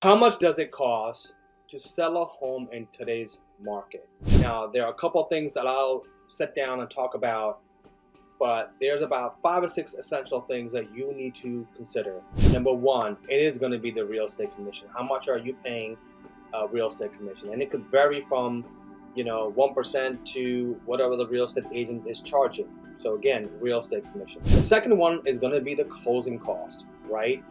How much does it cost to sell a home in today's market? Now, there are a couple of things that I'll sit down and talk about, but there's about 5 or 6 essential things that you need to consider. Number one, it is going to be the real estate commission. How much are you paying real estate commission? And it could vary from 1% to whatever the real estate agent is charging. So again, real estate commission. The second one is going to be the closing cost, right?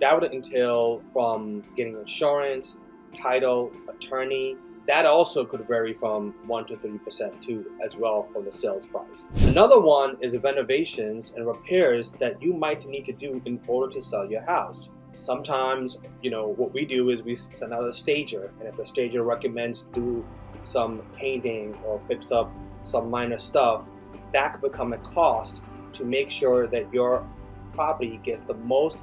That would entail from getting insurance, title, attorney. That also could vary from 1 to 3% too, as well, for the sales price. Another one is renovations and repairs that you might need to do in order to sell your house. Sometimes, what we do is we send out a stager, and if the stager recommends do some painting or fix up some minor stuff, that could become a cost to make sure that your property gets the most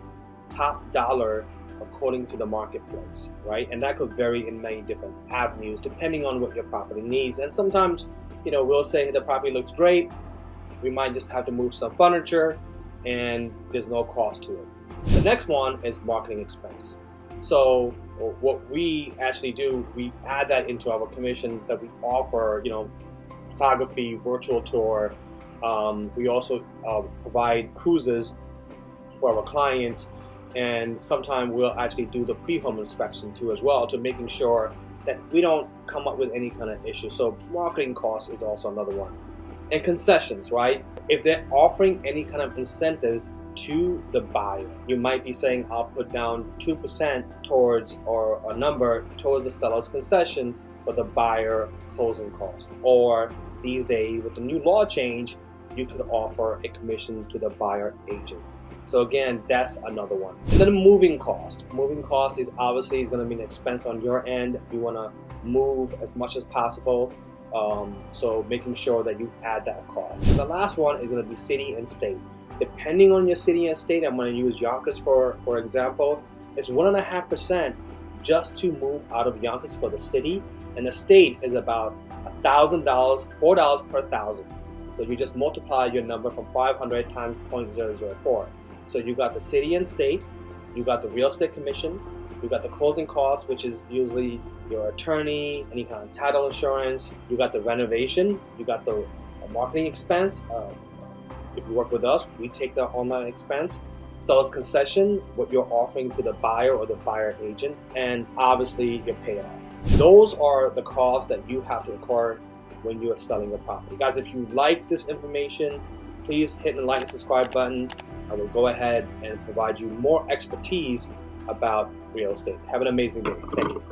top dollar according to the marketplace, right? And that could vary in many different avenues depending on what your property needs. And sometimes, we'll say the property looks great, we might just have to move some furniture and there's no cost to it. The next one is marketing expense. So what we actually do, we add that into our commission that we offer, photography, virtual tour. We also provide cruises for our clients, and sometimes we'll actually do the pre-home inspection too as well, to making sure that we don't come up with any kind of issue. So marketing cost is also another one. And concessions, right? If they're offering any kind of incentives to the buyer, you might be saying, I'll put down 2% towards, or a number towards the seller's concession for the buyer closing cost. Or these days with the new law change, you could offer a commission to the buyer agent. So again, that's another one. And then moving cost. Moving cost is obviously going to be an expense on your end. You want to move as much as possible. So making sure that you add that cost. And the last one is going to be city and state. Depending on your city and state, I'm going to use Yonkers for example. It's 1.5% just to move out of Yonkers for the city, and the state is about $1,000, $4 per thousand. So you just multiply your number from 500 times 0.004. So you got the city and state, you got the real estate commission, you got the closing costs, which is usually your attorney, any kind of title insurance, you got the renovation, you got the marketing expense. If you work with us, we take the online expense. Seller's concession, what you're offering to the buyer or the buyer agent, and obviously your payoff. Those are the costs that you have to incur when you are selling your property. Guys, if you like this information, please hit the like and subscribe button. I will go ahead and provide you more expertise about real estate. Have an amazing day. Thank you.